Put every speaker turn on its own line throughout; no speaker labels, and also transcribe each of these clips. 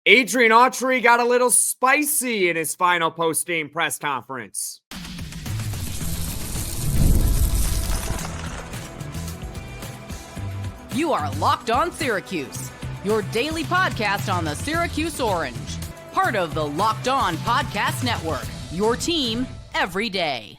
Adrian Autry got a little spicy in his final post-game press conference.
You are Locked On Syracuse, your daily podcast on the Syracuse Orange. Part of the Locked On Podcast Network, your team every day.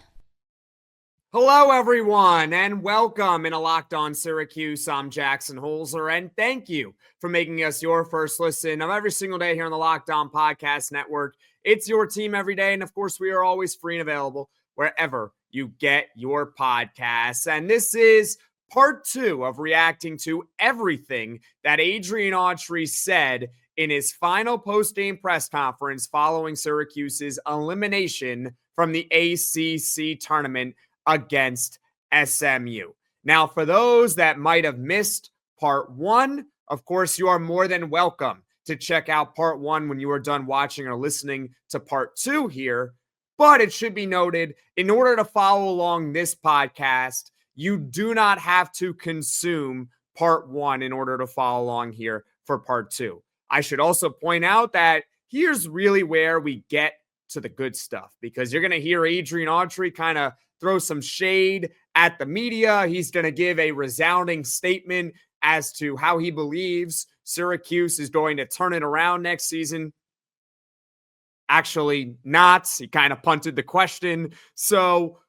Hello, everyone, and welcome in Locked On Syracuse. I'm Jackson Holzer, and thank you for making us your first listen of every single day here on the Locked On Podcast Network. It's your team every day, and of course, we are always free and available wherever you get your podcasts. And this is part 2 of reacting to everything that Adrian Autry said in his final post-game press conference following Syracuse's elimination from the ACC Tournament against SMU. Now, for those that might have missed part 1, of course, you are more than welcome to check out part 1 when you are done watching or listening to part 2 here. But it should be noted, in order to follow along this podcast, you do not have to consume part 1 in order to follow along here for part 2. I should also point out that here's really where we get to the good stuff, because you're going to hear Adrian Autry kind of throw some shade at the media. He's going to give a resounding statement as to how he believes Syracuse is going to turn it around next season. Actually not. He kind of punted the question. So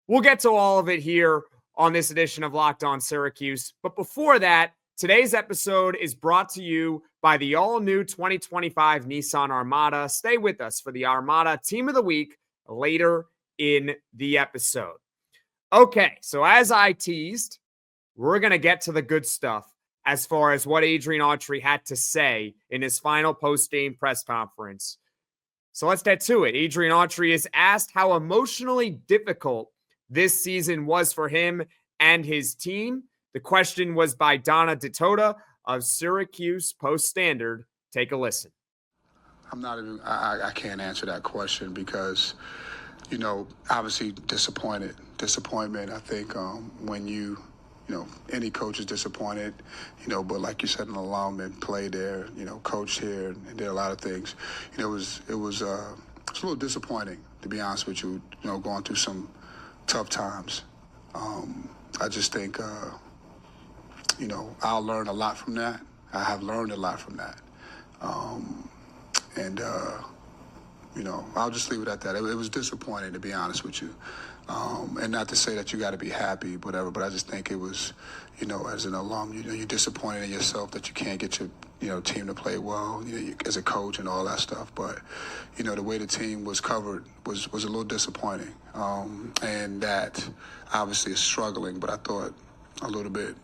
we'll get to all of it here on this edition of Locked On Syracuse. But before that, today's episode is brought to you by the all-new 2025 Nissan Armada. Stay with us for the Armada Team of the Week later in the episode. Okay, so as I teased, we're going to get to the good stuff as far as what Adrian Autry had to say in his final post-game press conference. So let's get to it. Adrian Autry is asked how emotionally difficult this season was for him and his team. The question was by Donna DeToda of Syracuse Post-Standard. Take a listen.
I can't answer that question because, obviously disappointment. I think when any coach is disappointed, but like you said, an alum and played there, coached here and did a lot of things. It was a little disappointing, to be honest with you, going through some tough times. I just think, I'll learn a lot from that. I have learned a lot from that. I'll just leave it at that. It was disappointing, to be honest with you. And not to say that you got to be happy, whatever, but I just think it was, as an alum, you're disappointed in yourself that you can't get your, team to play well, as a coach and all that stuff. But, the way the team was covered was a little disappointing. And that obviously is struggling, but I thought a little bit,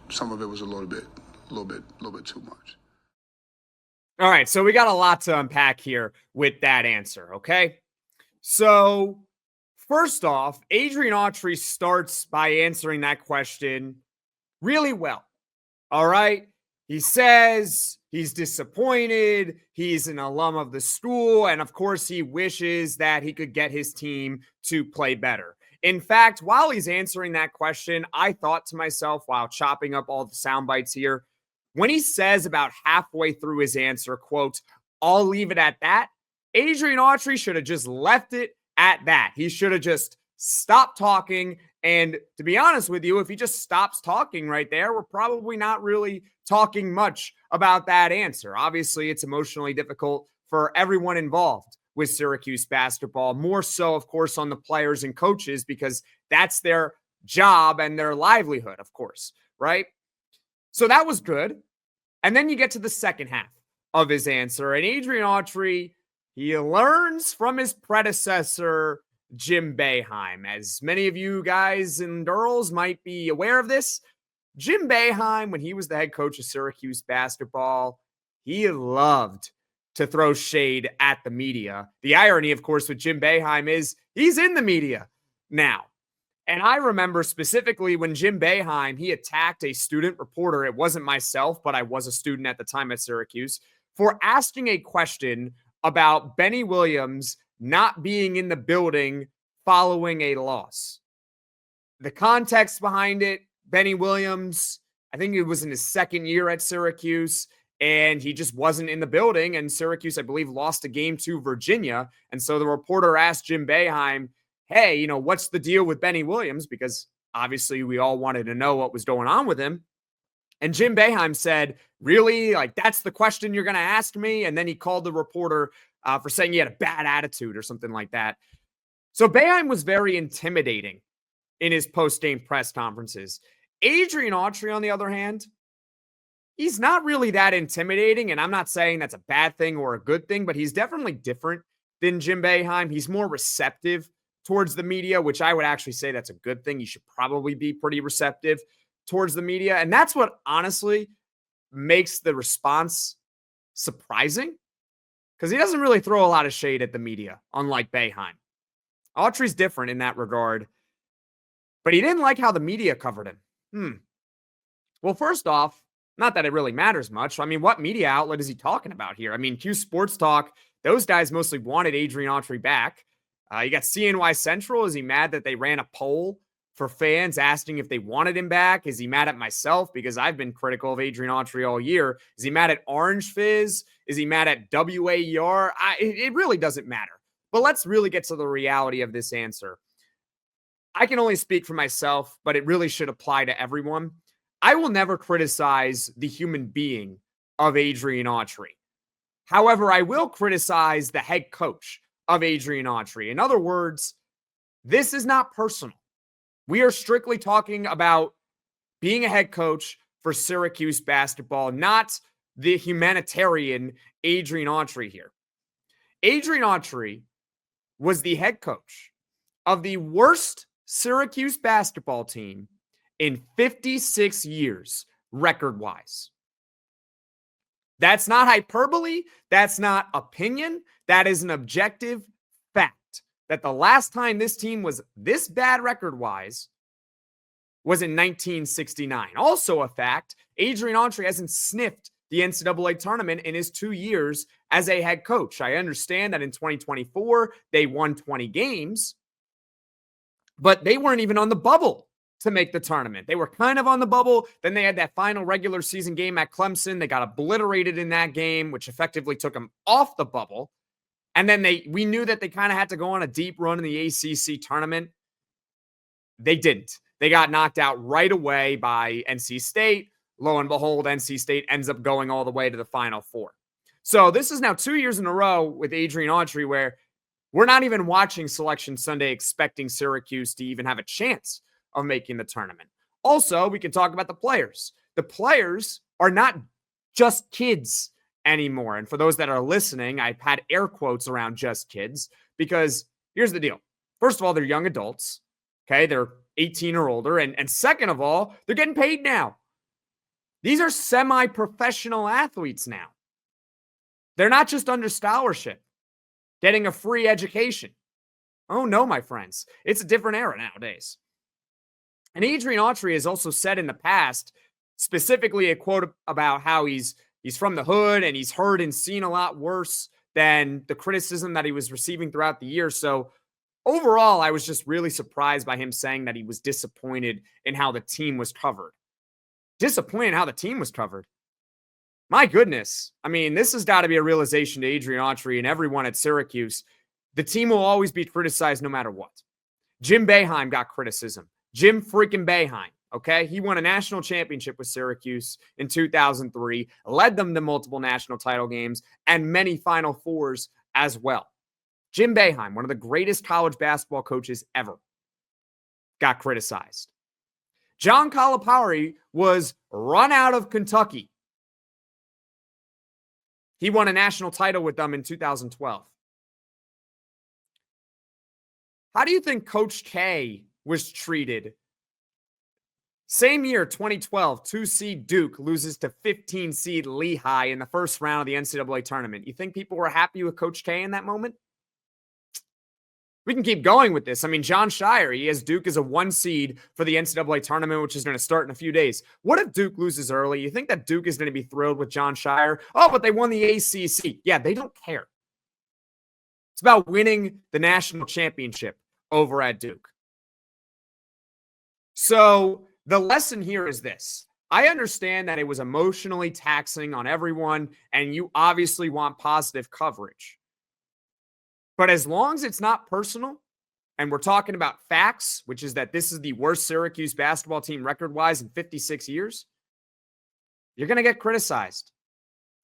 some of it was a little bit too much.
All right, so we got a lot to unpack here with that answer, okay? So, first off, Adrian Autry starts by answering that question really well, all right? He says he's disappointed, he's an alum of the school, and of course he wishes that he could get his team to play better. In fact, while he's answering that question, I thought to myself while chopping up all the sound bites here, when he says about halfway through his answer, quote, "I'll leave it at that," Adrian Autry should have just left it at that. He should have just stopped talking. And to be honest with you, if he just stops talking right there, we're probably not really talking much about that answer. Obviously, it's emotionally difficult for everyone involved with Syracuse basketball, more so, of course, on the players and coaches, because that's their job and their livelihood, of course, right? So that was good. And then you get to the second half of his answer, and Adrian Autry, he learns from his predecessor, Jim Boeheim. As many of you guys and girls might be aware of this, Jim Boeheim, when he was the head coach of Syracuse basketball, he loved to throw shade at the media. The irony, of course, with Jim Boeheim is he's in the media now. And I remember specifically when Jim Boeheim, he attacked a student reporter. It wasn't myself, but I was a student at the time at Syracuse, for asking a question about Benny Williams not being in the building following a loss. The context behind it, Benny Williams, I think it was in his second year at Syracuse. and he just wasn't in the building. And Syracuse, I believe, lost a game to Virginia. And so the reporter asked Jim Boeheim, hey, what's the deal with Benny Williams? Because obviously we all wanted to know what was going on with him. And Jim Boeheim said, really? Like, that's the question you're going to ask me? And then he called the reporter for saying he had a bad attitude or something like that. So Boeheim was very intimidating in his post-game press conferences. Adrian Autry, on the other hand, he's not really that intimidating, and I'm not saying that's a bad thing or a good thing, but he's definitely different than Jim Boeheim. He's more receptive towards the media, which I would actually say that's a good thing. You should probably be pretty receptive towards the media, and that's what honestly makes the response surprising, because he doesn't really throw a lot of shade at the media, unlike Boeheim. Autry's different in that regard, but he didn't like how the media covered him. Well, first off, not that it really matters much. I mean, what media outlet is he talking about here? I mean, Q Sports Talk, those guys mostly wanted Adrian Autry back. You got CNY Central. Is he mad that they ran a poll for fans asking if they wanted him back? Is he mad at myself because I've been critical of Adrian Autry all year? Is he mad at Orange Fizz? Is he mad at WAER? It really doesn't matter. But let's really get to the reality of this answer. I can only speak for myself, but it really should apply to everyone. I will never criticize the human being of Adrian Autry. However, I will criticize the head coach of Adrian Autry. In other words, this is not personal. We are strictly talking about being a head coach for Syracuse basketball, not the humanitarian Adrian Autry here. Adrian Autry was the head coach of the worst Syracuse basketball team in 56 years, record-wise. That's not hyperbole. That's not opinion. That is an objective fact that the last time this team was this bad record-wise was in 1969. Also a fact, Adrian Autry hasn't sniffed the NCAA tournament in his 2 years as a head coach. I understand that in 2024, they won 20 games, but they weren't even on the bubble to make the tournament. They were kind of on the bubble. Then they had that final regular season game at Clemson. They got obliterated in that game, which effectively took them off the bubble. And then we knew that they kind of had to go on a deep run in the ACC tournament. They didn't. They got knocked out right away by NC State. Lo and behold, NC State ends up going all the way to the Final Four. So this is now 2 years in a row with Adrian Autry where we're not even watching Selection Sunday expecting Syracuse to even have a chance of making the tournament. Also, we can talk about the players. The players are not just kids anymore. And for those that are listening, I've had air quotes around just kids because here's the deal. First of all, they're young adults. Okay, they're 18 or older. And second of all, they're getting paid now. These are semi-professional athletes now. They're not just under scholarship, getting a free education. Oh no, my friends. It's a different era nowadays. And Adrian Autry has also said in the past, specifically a quote about how he's from the hood and he's heard and seen a lot worse than the criticism that he was receiving throughout the year. So overall, I was just really surprised by him saying that he was disappointed in how the team was covered. Disappointed in how the team was covered. My goodness. I mean, this has got to be a realization to Adrian Autry and everyone at Syracuse. The team will always be criticized no matter what. Jim Boeheim got criticism. Jim freaking Boeheim, okay? He won a national championship with Syracuse in 2003, led them to multiple national title games, and many Final Fours as well. Jim Boeheim, one of the greatest college basketball coaches ever, got criticized. John Calipari was run out of Kentucky. He won a national title with them in 2012. How do you think Coach K was treated? Same year, 2012, 2-seed Duke loses to 15-seed Lehigh in the first round of the NCAA tournament. You think people were happy with Coach K in that moment? We can keep going with this. I mean, John Shire, he has Duke as a 1 seed for the NCAA tournament, which is going to start in a few days. What if Duke loses early? You think that Duke is going to be thrilled with John Shire? Oh, but they won the ACC. Yeah, they don't care. It's about winning the national championship over at Duke. So the lesson here is this. I understand that it was emotionally taxing on everyone, and you obviously want positive coverage. But as long as it's not personal, and we're talking about facts, which is that this is the worst Syracuse basketball team record-wise in 56 years, you're going to get criticized.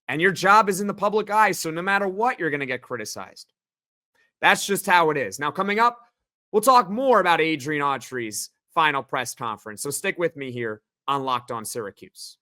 And your job is in the public eye, so no matter what, you're going to get criticized. That's just how it is. Now, coming up, we'll talk more about Adrian Autry's final press conference. So stick with me here on Locked On Syracuse.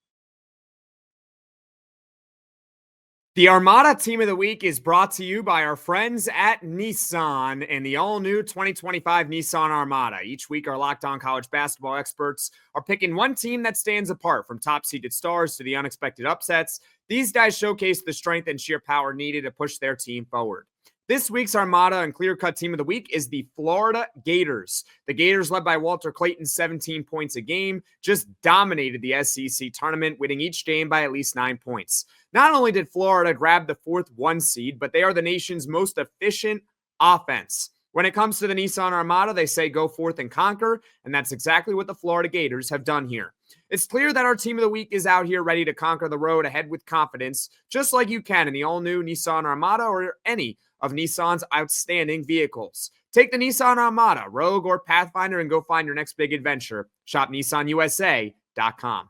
The Armada Team of the Week is brought to you by our friends at Nissan and the all-new 2025 Nissan Armada. Each week, our Locked On college basketball experts are picking one team that stands apart, from top-seeded stars to the unexpected upsets. These guys showcase the strength and sheer power needed to push their team forward. This week's Armada and clear-cut team of the week is the Florida Gators. The Gators, led by Walter Clayton, 17 points a game, just dominated the SEC tournament, winning each game by at least 9 points. Not only did Florida grab the 4th 1 seed, but they are the nation's most efficient offense. When it comes to the Nissan Armada, they say go forth and conquer, and that's exactly what the Florida Gators have done here. It's clear that our team of the week is out here ready to conquer the road ahead with confidence, just like you can in the all-new Nissan Armada or any of Nissan's outstanding vehicles. Take the Nissan Armada, Rogue, or Pathfinder and go find your next big adventure. Shop NissanUSA.com.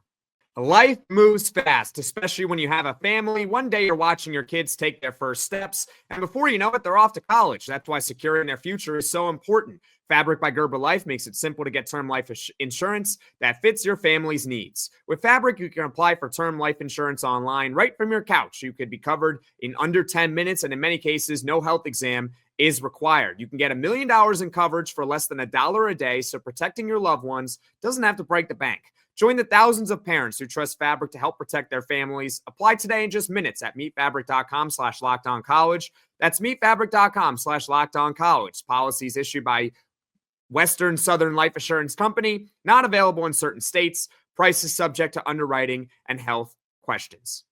Life moves fast, especially when you have a family. One day you're watching your kids take their first steps, and before you know it, they're off to college. That's why securing their future is so important. Fabric by Gerber Life makes it simple to get term life insurance that fits your family's needs. With Fabric, you can apply for term life insurance online right from your couch. You could be covered in under 10 minutes, and in many cases, no health exam is required. You can get $1 million in coverage for less than $1 a day, so protecting your loved ones doesn't have to break the bank. Join the thousands of parents who trust Fabric to help protect their families. Apply today in just minutes at meetfabric.com/lockedoncollege. That's meetfabric.com/lockedoncollege. Policies issued by Western Southern Life Assurance Company, not available in certain states. Prices subject to underwriting and health questions.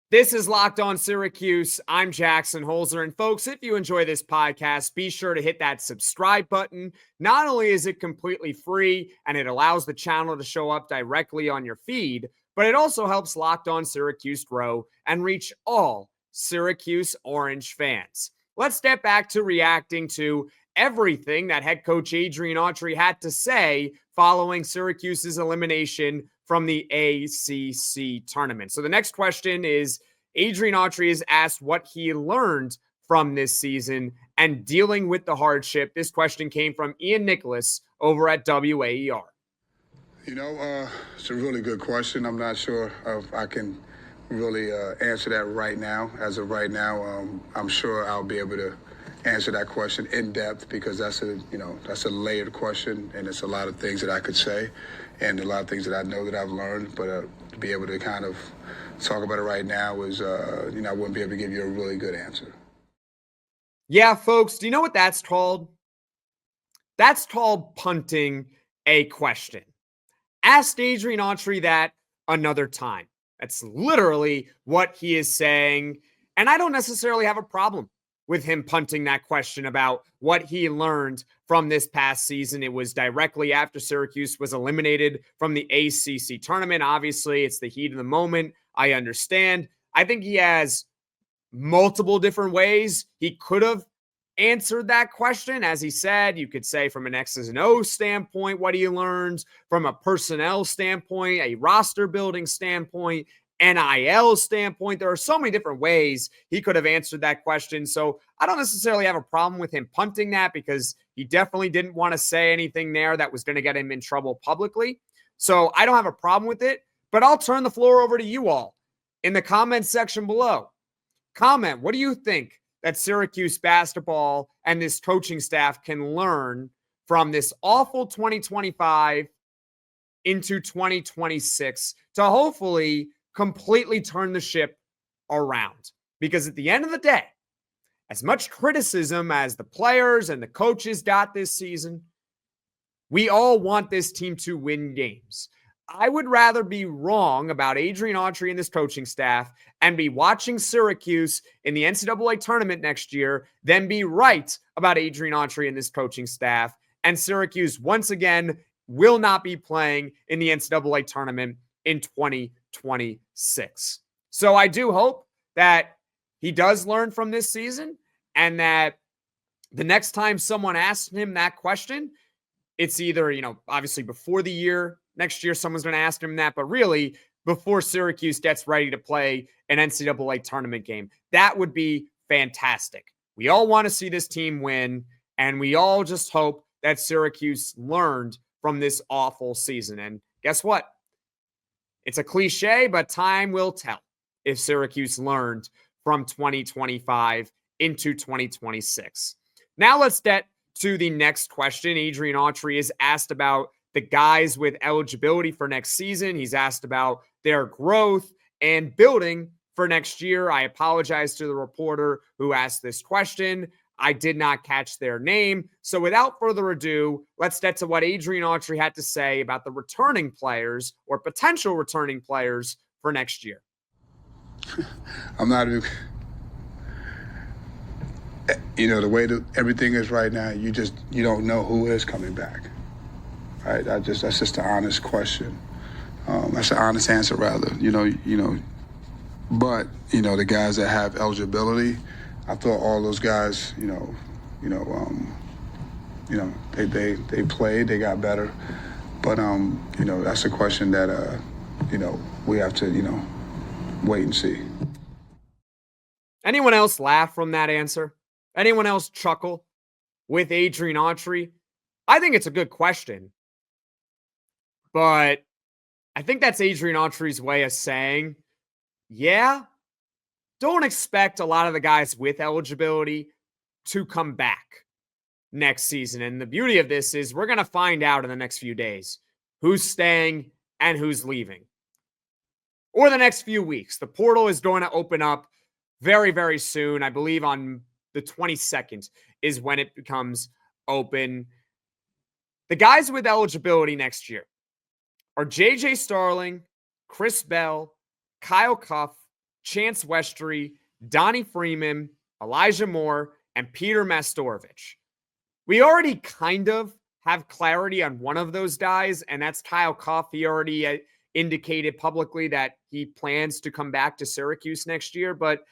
This is Locked On Syracuse. I'm Jackson Holzer. And folks, if you enjoy this podcast, be sure to hit that subscribe button. Not only is it completely free and it allows the channel to show up directly on your feed, but it also helps Locked On Syracuse grow and reach all Syracuse Orange fans. Let's step back to reacting to everything that head coach Adrian Autry had to say following Syracuse's elimination from the ACC Tournament. So the next question is, Adrian Autry is asked what he learned from this season and dealing with the hardship. This question came from Ian Nicholas over at WAER.
It's a really good question. I'm not sure if I can really answer that right now. As of right now, I'm sure I'll be able to answer that question in depth, because that's a layered question, and it's a lot of things that I could say and a lot of things that I know that I've learned, but to be able to kind of talk about it right now is, I wouldn't be able to give you a really good answer.
Yeah, folks, do you know what that's called? That's called punting a question. Ask Adrian Autry that another time. That's literally what he is saying, and I don't necessarily have a problem with him punting that question about what he learned from this past season. It was directly after Syracuse was eliminated from the ACC tournament. Obviously, it's the heat of the moment. I understand. I think he has multiple different ways he could have answered that question. As he said, you could say from an X's and O's standpoint, what he learned, from a personnel standpoint, a roster building standpoint, NIL standpoint. There are so many different ways he could have answered that question. So I don't necessarily have a problem with him punting that, because he definitely didn't want to say anything there that was going to get him in trouble publicly. So I don't have a problem with it, but I'll turn the floor over to you all in the comments section below. Comment, what do you think that Syracuse basketball and this coaching staff can learn from this awful 2025 into 2026 to hopefully completely turn the ship around? Because at the end of the day, as much criticism as the players and the coaches got this season, we all want this team to win games. I would rather be wrong about Adrian Autry and this coaching staff and be watching Syracuse in the NCAA tournament next year than be right about Adrian Autry and this coaching staff and Syracuse once again will not be playing in the NCAA tournament in 2026. So I do hope that he does learn from this season, and that the next time someone asks him that question, it's either, obviously before the year, next year someone's going to ask him that, but really before Syracuse gets ready to play an NCAA tournament game. That would be fantastic. We all want to see this team win, and we all just hope that Syracuse learned from this awful season. And guess what? It's a cliche, but time will tell if Syracuse learned from 2025 into 2026. Now let's get to the next question. Adrian Autry is asked about the guys with eligibility for next season. He's asked about their growth and building for next year. I apologize to the reporter who asked this question. I did not catch their name. So without further ado, let's get to what Adrian Autry had to say about the returning players or potential returning players for next year.
I'm not, the way that everything is right now, you don't know who is coming back. Right? That's just an honest question. That's an honest answer, rather. But the guys that have eligibility, I thought all those guys, they played, they got better. But that's a question that we have to wait and see.
Anyone else laugh from that answer? Anyone else chuckle with Adrian Autry? I think it's a good question. But I think that's Adrian Autry's way of saying, yeah, don't expect a lot of the guys with eligibility to come back next season. And the beauty of this is we're going to find out in the next few days who's staying and who's leaving. Or the next few weeks. The portal is going to open up very, very soon. I believe on the 22nd is when it becomes open. The guys with eligibility next year are J.J. Starling, Chris Bell, Kyle Cuff, Chance Westry, Donnie Freeman, Elijah Moore, and Peter Mastorovich. We already kind of have clarity on one of those guys, and that's Kyle Cuff. He already indicated publicly that he plans to come back to Syracuse next year, but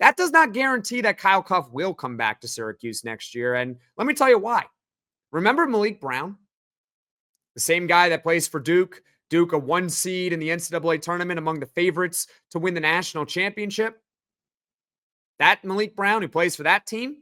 that does not guarantee that Kyle Cuff will come back to Syracuse next year. And let me tell you why. Remember Malik Brown? The same guy that plays for Duke. Duke, a 1 seed in the NCAA tournament, among the favorites to win the national championship. That Malik Brown, who plays for that team.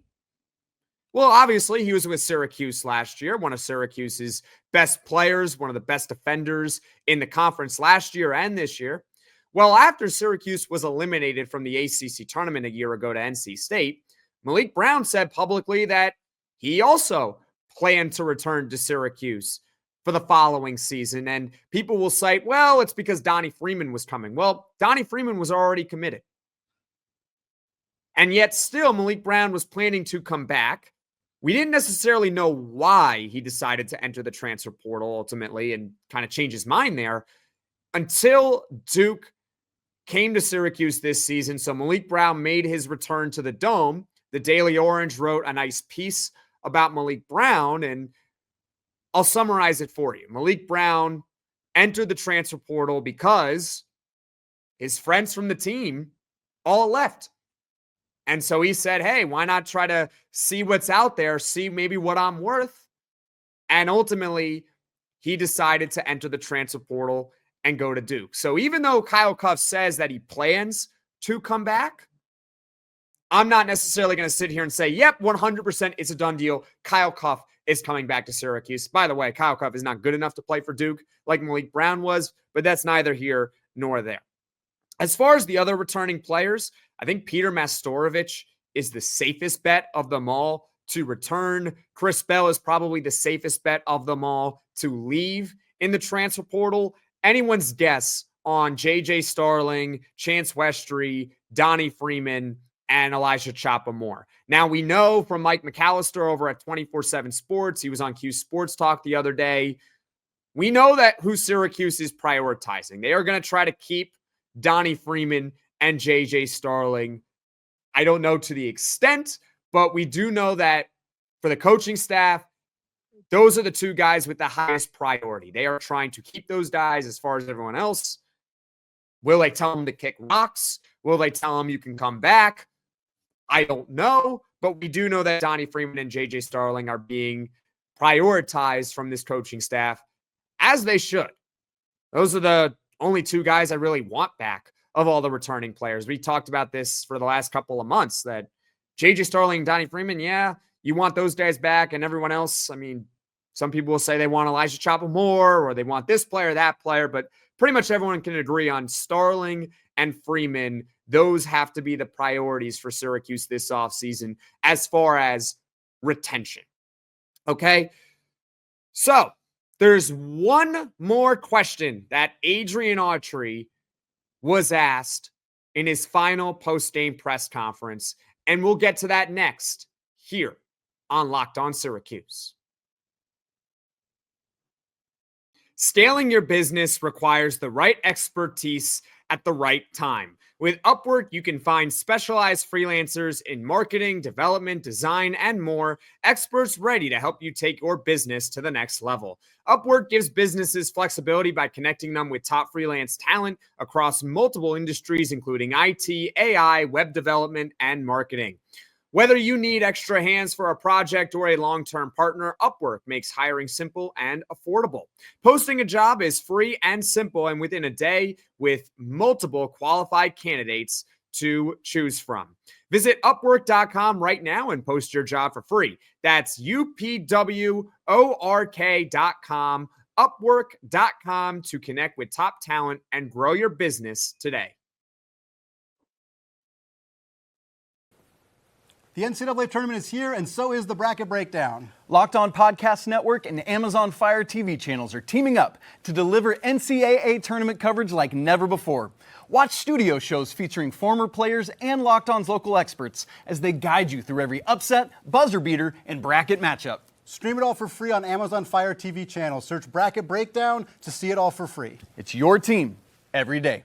Well, obviously, he was with Syracuse last year, one of Syracuse's best players, one of the best defenders in the conference last year and this year. Well, after Syracuse was eliminated from the ACC tournament a year ago to NC State, Malik Brown said publicly that he also planned to return to Syracuse for the following season. And people will cite, well, it's because Donnie Freeman was coming. Well, Donnie Freeman was already committed. And yet still Malik Brown was planning to come back. We didn't necessarily know why he decided to enter the transfer portal ultimately and kind of change his mind there until Duke came to Syracuse this season. So Malik Brown made his return to the Dome. The Daily Orange wrote a nice piece about Malik Brown, and I'll summarize it for you. Malik Brown entered the transfer portal because his friends from the team all left. And so he said, hey, why not try to see what's out there, see maybe what I'm worth? And ultimately, he decided to enter the transfer portal and go to Duke. So even though Kyle Cuff says that he plans to come back, I'm not necessarily going to sit here and say, yep, 100% it's a done deal. Kyle Cuff is coming back to Syracuse. By the way, Kyle Cuff is not good enough to play for Duke like Malik Brown was, but that's neither here nor there. As far as the other returning players, I think Peter Mastorovich is the safest bet of them all to return. Chris Bell is probably the safest bet of them all to leave in the transfer portal. Anyone's guess on J.J. Starling, Chance Westry, Donnie Freeman, and Elijah Choppa Moore. Now, we know from Mike McAllister over at 24/7 Sports, he was on Q Sports Talk the other day, we know that who Syracuse is prioritizing. They are going to try to keep Donnie Freeman and J.J. Starling. I don't know to the extent, but we do know that for the coaching staff, those are the two guys with the highest priority. They are trying to keep those guys as far as everyone else. Will they tell them to kick rocks? Will they tell them you can come back? I don't know, but we do know that Donnie Freeman and JJ Starling are being prioritized from this coaching staff, as they should. Those are the only two guys I really want back of all the returning players. We talked about this for the last couple of months, that JJ Starling and Donnie Freeman, yeah, you want those guys back, and everyone else, I mean, some people will say they want Elijah Choppa more, or they want this player, that player, but pretty much everyone can agree on Starling and Freeman. Those have to be the priorities for Syracuse this offseason as far as retention. Okay? So, there's one more question that Adrian Autry was asked in his final post-game press conference, and we'll get to that next here on Locked On Syracuse. Scaling your business requires the right expertise at the right time. With Upwork, you can find specialized freelancers in marketing, development, design, and more, experts ready to help you take your business to the next level. Upwork gives businesses flexibility by connecting them with top freelance talent across multiple industries, including IT, AI, web development, and marketing. Whether you need extra hands for a project or a long-term partner, Upwork makes hiring simple and affordable. Posting a job is free and simple, and within a day, with multiple qualified candidates to choose from. Visit Upwork.com right now and post your job for free. That's UPWORK.com, Upwork.com to connect with top talent and grow your business today.
The NCAA tournament is here, and so is the bracket breakdown.
Locked On Podcast Network and Amazon Fire TV channels are teaming up to deliver NCAA tournament coverage like never before. Watch studio shows featuring former players and Locked On's local experts as they guide you through every upset, buzzer beater, and bracket matchup.
Stream it all for free on Amazon Fire TV channel. Search Bracket Breakdown to see it all for free.
It's your team every day.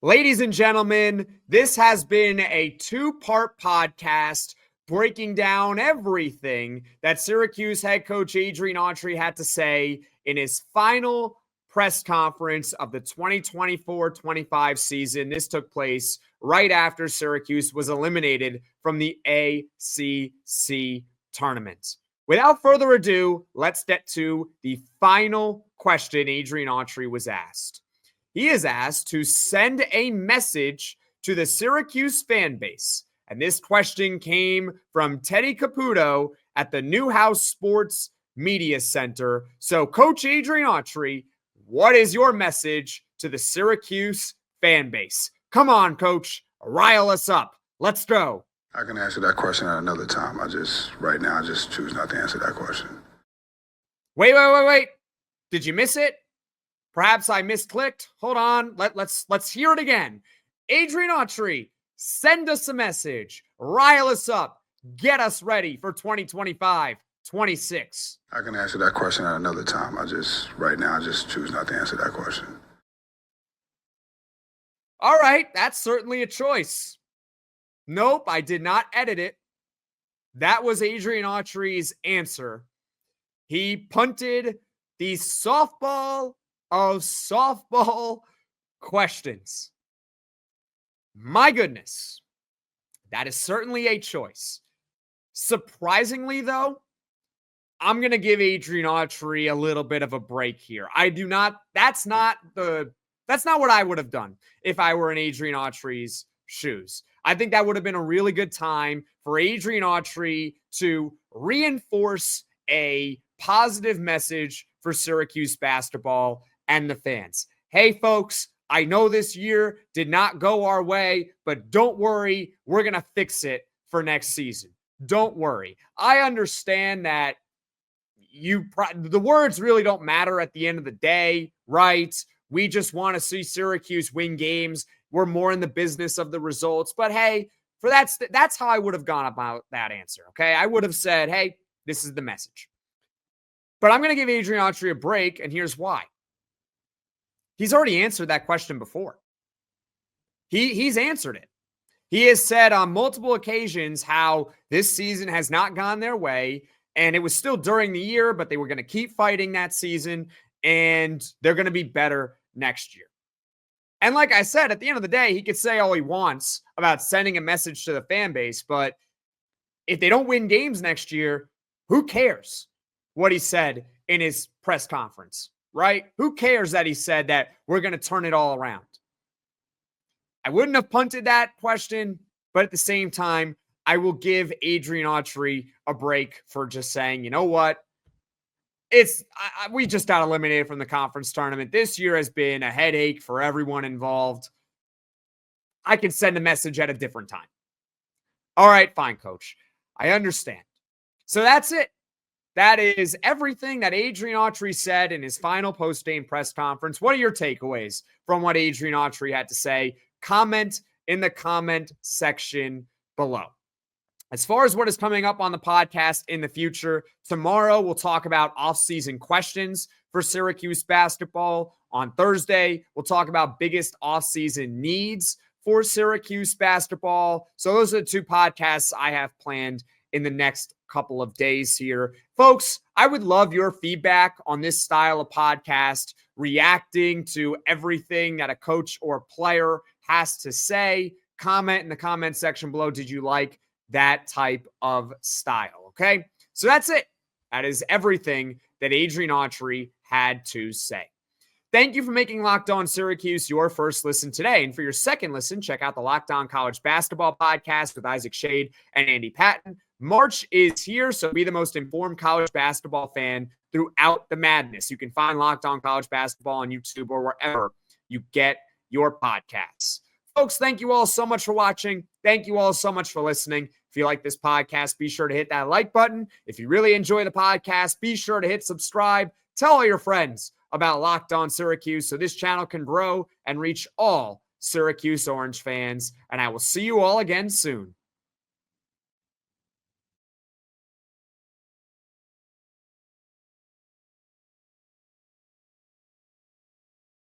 Ladies and gentlemen, this has been a two-part podcast breaking down everything that Syracuse head coach Adrian Autry had to say in his final press conference of the 2024-25 season. This took place right after Syracuse was eliminated from the ACC Tournament. Without further ado, let's get to the final question Adrian Autry was asked. He is asked to send a message to the Syracuse fan base. And this question came from Teddy Caputo at the Newhouse Sports Media Center. So, Coach Adrian Autry, what is your message to the Syracuse fan base? Come on, Coach, rile us up. Let's go.
I can answer that question at another time. Right now, I just choose not to answer that question.
Wait. Did you miss it? Perhaps I misclicked. Hold on. Let's hear it again. Adrian Autry, send us a message. Rile us up. Get us ready for 2025-26.
I can answer that question at another time. Right now, I just choose not to answer that question.
All right. That's certainly a choice. Nope, I did not edit it. That was Adrian Autry's answer. He punted the softball of softball questions. My goodness, that is certainly a choice. Surprisingly, though, I'm going to give Adrian Autry a little bit of a break here. That's not what I would have done if I were in Adrian Autry's shoes. I think that would have been a really good time for Adrian Autry to reinforce a positive message for Syracuse basketball and the fans. Hey, folks, I know this year did not go our way, but don't worry, we're going to fix it for next season. Don't worry. I understand that the words really don't matter at the end of the day, right? We just want to see Syracuse win games. We're more in the business of the results. But hey, that's how I would have gone about that answer, okay? I would have said, hey, this is the message. But I'm going to give Adrian Autry a break, and here's why. He's already answered that question before. He's answered it. He has said on multiple occasions how this season has not gone their way, and it was still during the year, but they were going to keep fighting that season, and they're going to be better next year. And like I said, at the end of the day, he could say all he wants about sending a message to the fan base, but if they don't win games next year, who cares what he said in his press conference, right? Who cares that he said that we're going to turn it all around? I wouldn't have punted that question, but at the same time, I will give Adrian Autry a break for just saying, you know what? We just got eliminated from the conference tournament. This year has been a headache for everyone involved. I can send a message at a different time. All right, fine, coach. I understand. So that's it. That is everything that Adrian Autry said in his final post-game press conference. What are your takeaways from what Adrian Autry had to say? Comment in the comment section below. As far as what is coming up on the podcast in the future, tomorrow we'll talk about off-season questions for Syracuse basketball. On Thursday, we'll talk about biggest off-season needs for Syracuse basketball. So those are the two podcasts I have planned in the next couple of days here. Folks, I would love your feedback on this style of podcast, reacting to everything that a coach or player has to say. Comment in the comment section below. Did you like that type of style? Okay, so that's it. That is everything that Adrian Autry had to say. Thank you for making Locked On Syracuse your first listen today. And for your second listen, check out the Locked On College Basketball Podcast with Isaac Shade and Andy Patton. March is here, so be the most informed college basketball fan throughout the madness. You can find Locked On College Basketball on YouTube or wherever you get your podcasts. Folks, thank you all so much for watching. Thank you all so much for listening. If you like this podcast, be sure to hit that like button. If you really enjoy the podcast, be sure to hit subscribe. Tell all your friends about Locked On Syracuse so this channel can grow and reach all Syracuse Orange fans. And I will see you all again soon.